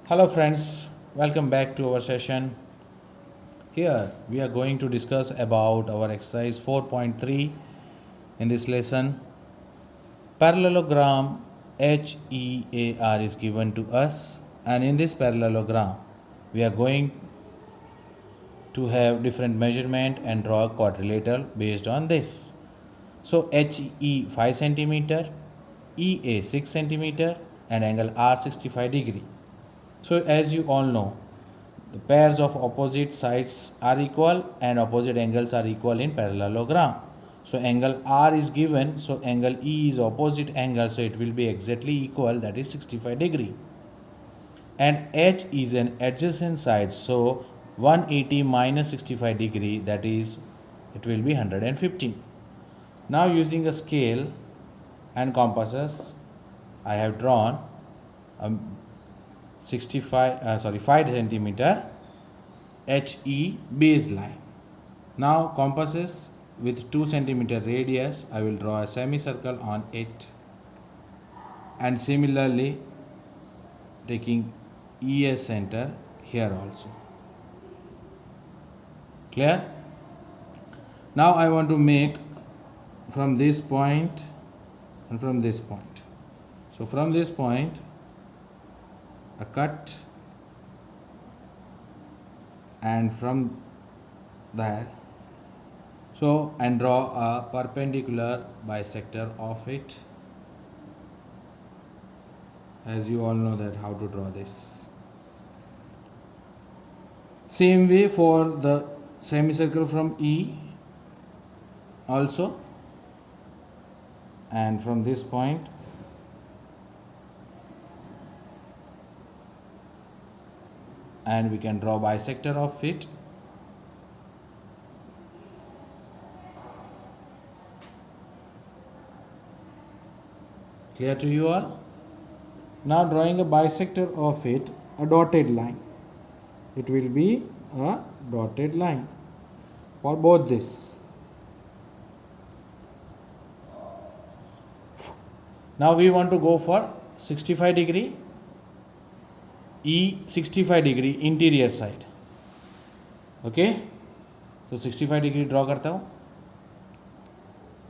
Hello friends, welcome back to our session. Here we are going to discuss about our exercise 4.3 in this lesson. Parallelogram HEAR is given to us, and in this parallelogram we are going to have different measurement and draw a quadrilateral based on this. So HE 5 centimeter, EA 6 centimeter and angle R 65 degree. So as you all know, the pairs of opposite sides are equal and opposite angles are equal in parallelogram. So angle R is given, so angle E is opposite angle, so it will be exactly equal, that is 65 degree. And H is an adjacent side, so 180 minus 65 degree, that is it will be 115. Now using a scale and compasses, I have drawn a 5 centimeter HE baseline. Now compasses with 2 centimeter radius, I will draw a semicircle on it, and similarly taking ES center here also. Clear? Now I want to make from this point and from this point. So from this point a cut, and from there, so and draw a perpendicular bisector of it. As you all know that how to draw this. Same way for the semicircle from E also, and from this point and we can draw bisector of it. Clear to you all? Now drawing a bisector of it, a dotted line. It will be a dotted line for both this. Now we want to go for 65 degree, E 65 degree interior side. Okay, so 65 degree draw करता हूँ.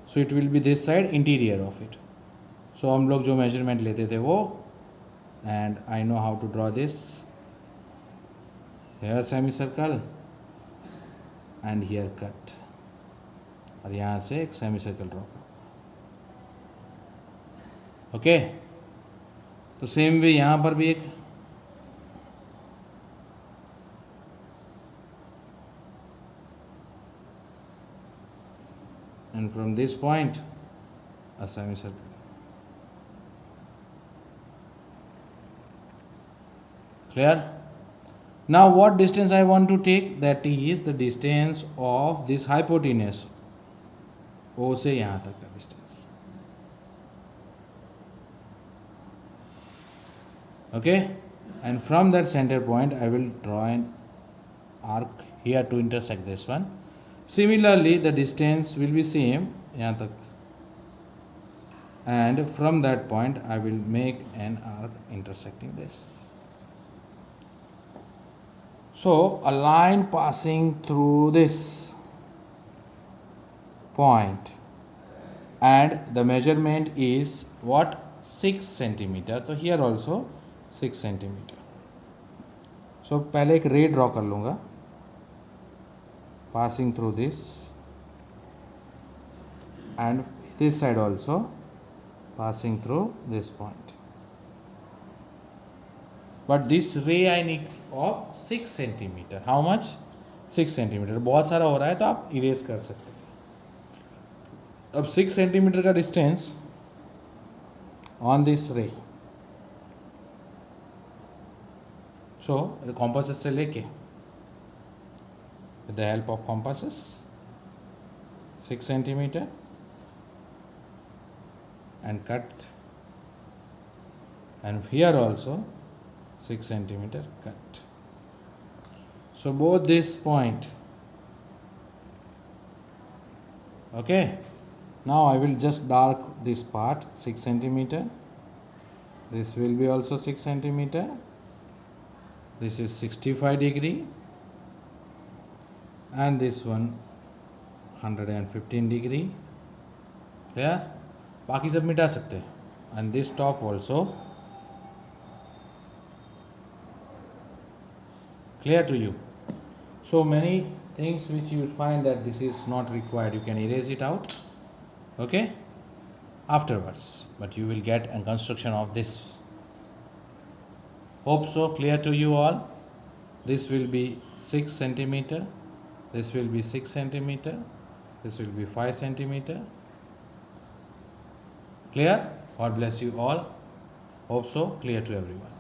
So it will be this side, interior of it. So हम लोग जो measurement लेते थे वो, and I know how to draw this. Here semicircle and here cut, और यहाँ से एक semicircle draw करो. ओके, तो सेम वे यहाँ पर भी एक, and from this point a semicircle. Clear? Now what distance I want to take? That is the distance of this hypotenuse, O से यहाँ तक का distance. Okay, and from that center point I will draw an arc here to intersect this one. Similarly the distance will be same यहाँ तक, and from that point I will make an arc intersecting this. So a line passing through this point, and the measurement is what? 6 centimeter. तो here also 6 centimeter. So पहले एक ray draw कर लूँगा passing through this, and this side also passing through this point. But this ray I need of 6 centimeter. How much? 6 centimeter. बहुत सारा हो रहा है तो आप इरेज कर सकते थे. अब 6 सेंटीमीटर का डिस्टेंस ऑन दिस रे, सो कॉम्पासेस से लेके with the help of compasses 6 centimeter and cut, and here also 6 centimeter cut. So both this point. Okay, now I will just dark this part 6 centimeter. This will be also 6 centimeter, this is 65 degree, and this one 115 degree. Clear? बाकी सब मिटा सकते हैं. And this top also. Clear to you? So many things which you find that this is not required, you can erase it out, okay, afterwards, but you will get a construction of this. Hope so clear to you all. This will be 6 centimeter, this will be 6 centimeter, this will be 5 centimeter. Clear? God bless you all. Hope so clear to everyone.